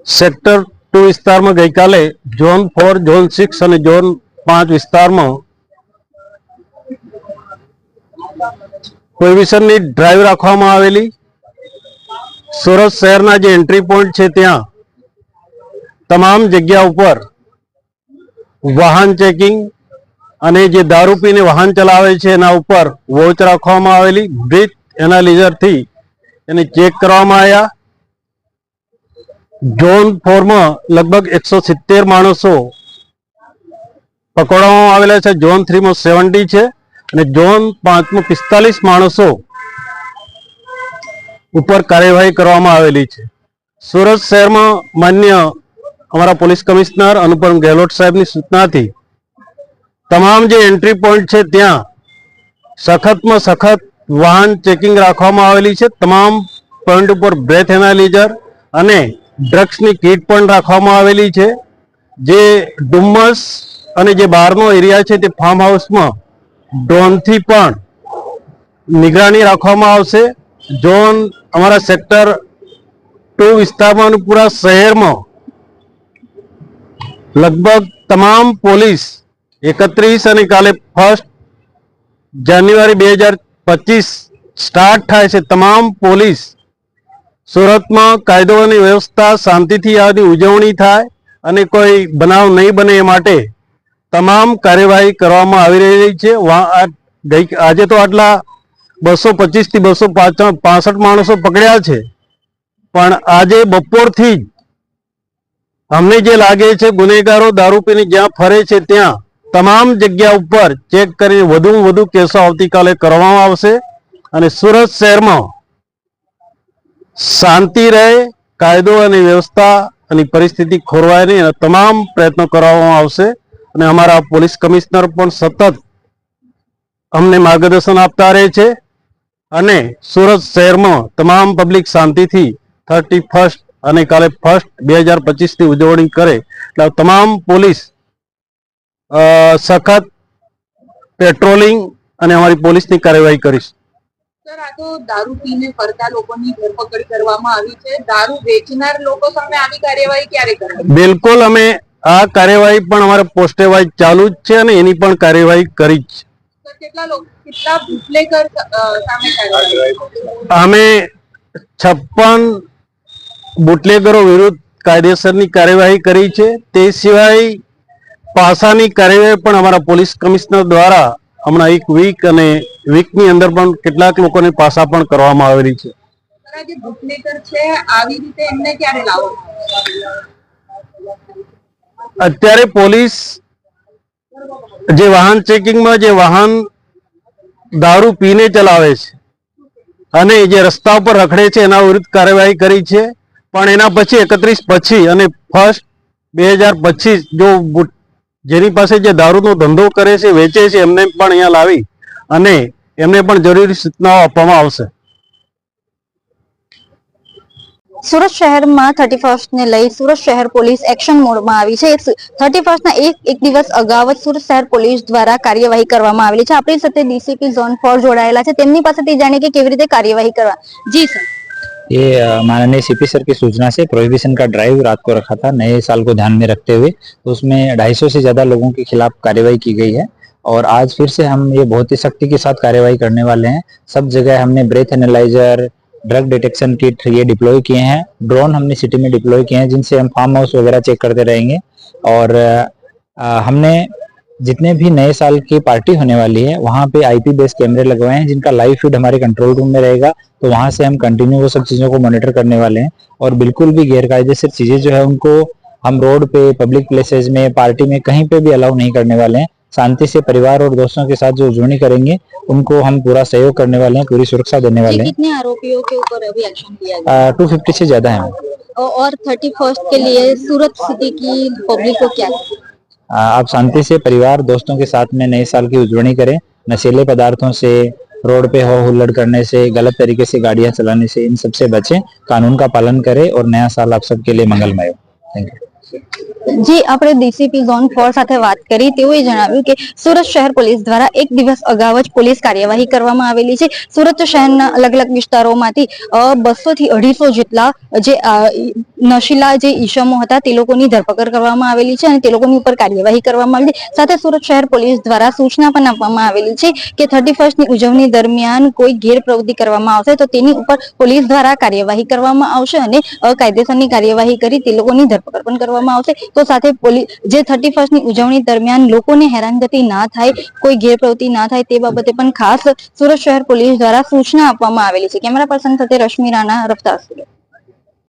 Sector 2 વિસ્તારમાં ગઈકાલે zone 4, zone 6 અને ઝોન 5 વિસ્તારમાં પ્રોહિબિશનની ડ્રાઈવ રાખવામાં આવેલી. સુરત શહેરના જે એન્ટ્રી પોઈન્ટ છે ત્યાં તમામ જગ્યા ઉપર વાહન ચેકિંગ અને જે દારૂ પીને વાહન ચલાવે છે એના ઉપર વોચ રાખવામાં આવેલી. બ્રીથ એનાલિઝરથી એને ચેક કરવામાં આવ્યા. ઝોન 4 માં લગભગ 170 માણસો પકડવામાં આવેલા છે. ઝોન 3 માં 70 છે અને ઝોન 5 માં 45 માણસો ઉપર કાર્યવાહી કરવામાં આવેલી છે. સુરત શહેરમાં માન્ય અમારા પોલીસ કમિશનર અનુપમ ગેહલોત સાહેબની સૂચનાથી તમામ જે એન્ટ્રી પોઈન્ટ છે ત્યાં સખતમાં સખત વાહન ચેકિંગ રાખવામાં આવેલી છે. તમામ પોઈન્ટ ઉપર બ્રેથ એનાલિઝર અને ડ્રગ્સની કીટ પણ રાખવામાં આવેલી છે. જે ડુમ્મસ અને જે બહારનો એરિયા છે તે ફાર્મ હાઉસમાં ડ્રોનથી પણ નિગરાની રાખવામાં આવશે. ઝોન અમારા સેક્ટર 2 વિસ્તારમાં અને પૂરા શહેરમાં લગભગ તમામ પોલીસ 31 અને કાલે 1 જાન્યુઆરી 2025 સ્ટાર્ટ થાય છે. તમામ પોલીસ સુરતમાં કાયદો અને વ્યવસ્થા શાંતિથી આની ઉજવણી થાય અને કોઈ બનાવ નહીં બને એ માટે તમામ કાર્યવાહી કરવામાં આવી રહી છે. આજે તો આટલા 225 થી 265 માણસો પકડ્યા છે, પણ આજે બપોરથી જ અમને જે લાગે છે ગુનેગારો દારૂ પીને જ્યાં ફરે છે ત્યાં તમામ જગ્યા ઉપર ચેક કરી વધુમાં વધુ કેસો આવતીકાલે કરવામાં આવશે અને સુરત શહેરમાં શાંતિ રહે, કાયદો અને વ્યવસ્થા અને પરિસ્થિતિ ખોરવાય નહીં અને તમામ પ્રયત્નો કરવામાં આવશે. અને અમારા પોલીસ કમિશનર પણ સતત અમને માર્ગદર્શન આપતા રહે છે અને સુરત શહેરમાં તમામ પબ્લિક શાંતિથી 31 અને કાલે 1 2025 ની ઉજવણી કરે એટલે તમામ પોલીસ સખત પેટ્રોલિંગ અને અમારી પોલીસની કાર્યવાહી કરીશ. સર, આ તો દારૂ પીને ફરતા લોકોની ધરપકડ કરવામાં આવી છે. દારૂ વેચનાર લોકો સામે આવી કાર્યવાહી ક્યારે કરવી? બિલકુલ, અમે આ કાર્યવાહી પણ અમારે પોસ્ટે વાઇઝ ચાલુ જ છે અને એની પણ કાર્યવાહી કરી જ છે. કેટલા બુટલેગર સામે કાર્યવાહી? અમે 56 બુટલેગરો વિરુદ્ધ કાયદેસરની કાર્યવાહી કરી છે. તે સિવાય પાસાની કાર્યવાહી પણ અમારા પોલીસ કમિશનર દ્વારા હમણાં એક વીકની અંદર પણ કેટલાક લોકોને પાસા પણ કરવામાં આવેલી છે. જે બુટલેગર છે આવી રીતે એમને ક્યારે લાવવામાં? અત્યારે પોલીસ જે વાહન ચેકિંગમાં જે વાહન દારૂ પીને ચલાવે છે અને જે રસ્તા ઉપર રખડે છે એના વિરુદ્ધ કાર્યવાહી કરી છે. પણ એના પછી 31 પછી અને 1 2025 જો જેની પાસે જે દારૂનો ધંધો કરે છે, વેચે છે, એમને પણ અહીંયા લાવી અને એમને પણ જરૂરી સૂચનાઓ આપવામાં આવશે. સુરત શહેરમાં 31st ને લઈ સુરત શહેર પોલીસ એક્શન મોડમાં આવી છે. 31st ના એક દિવસ અગાઉ જ સુરત શહેર પોલીસ દ્વારા કાર્યવાહી કરવામાં આવેલી છે. આપણી સાથે ડીસીપી ઝોન 4 જોડાયેલા છે, તેમની પાસેથી જાણીએ કે કેવી રીતે કાર્યવાही કરવા. જી સર. ये माननीय सीपी सर की सूचना से प्रोहिबिशन का ड्राइव रात को रखा था नए साल को ध्यान में रखते हुए, तो उसमें 250 से ज्यादा लोगों के खिलाफ कार्रवाई की गई है और आज फिर से हम ये बहुत ही सख्ती के साथ कार्रवाई करने वाले हैं. सब जगह हमने breath analyser, drug detection kit ये डिप्लॉय किए हैं. ड्रोन हमने सिटी में डिप्लॉय किए हैं जिनसे हम फार्म हाउस वगैरह चेक करते रहेंगे और हमने जितने भी नए साल की पार्टी होने वाली है वहाँ पे आईपी बेस कैमरे लगवाए हैं जिनका लाइव फीड हमारे कंट्रोल रूम में रहेगा, तो वहाँ से हम कंटिन्यू वो सब चीज़ों को मॉनिटर करने वाले हैं और बिल्कुल भी गैरकायदे से चीज़ें जो है उनको हम रोड पे, पब्लिक प्लेसेस में, पार्टी में कहीं पे भी अलाउ नहीं करने वाले हैं. शांति से परिवार और दोस्तों के साथ जो उजवनी करेंगे उनको हम पूरा सहयोग करने वाले हैं, पूरी सुरक्षा देने वाले हैं. कितने आरोपियों के ऊपर अभी एक्शन किया गया? 250 से ज्यादा है. और 31st के लिए सूरत सिटी की पब्लिक को क्या? आप शांति से परिवार दोस्तों के साथ में नए साल की उजवनी करें. नशीले पदार्थों से, रोड पे हो हुल्लड़ करने से, गलत तरीके से गाड़ियां चलाने से इन सबसे बचें, कानून का पालन करें और नया साल आप सबके लिए मंगलमय हो. Thank you. જે આપણે ડીસીપી ઝોન 4 સાથે વાત કરી તેઓએ જણાવ્યું કે સુરત શહેર પોલીસ દ્વારા એક દિવસ અગાઉ જ પોલીસ કાર્યવાહી કરવામાં આવેલી છે. સુરત શહેરના અલગ અલગ વિસ્તારોમાંથી 200 થી 250 જેટલા જે નશીલા જે ઈસમો હતા તે લોકોની ધરપકડ કરવામાં આવેલી છે અને તે લોકોની ઉપર કાર્યવાહી કરવામાં આવી છે. સાથે સુરત શહેર પોલીસ દ્વારા સૂચના પણ આપવામાં આવેલી છે કે 31st ની ઉજવણી દરમિયાન કોઈ ગેરપ્રવૃત્તિ કરવામાં આવશે તો તેની ઉપર પોલીસ દ્વારા કાર્યવાહી કરવામાં આવશે અને કાયદેસરની કાર્યવાહી કરી તે લોકોની ધરપકડ પણ કરવામાં આવશે. તો સાથે જે 31st ની ઉજવણી દરમિયાન લોકોને હેરાનગતિ ના થાય, કોઈ ગેરપ્રવૃત્તિ ના થાય તે બાબતે પણ ખાસ સુરત શહેર પોલીસ દ્વારા સૂચના આપવામાં આવેલી છે. કેમેરા પર્સન સાથે રશ્મિ રાણા, રફતાર સુરત.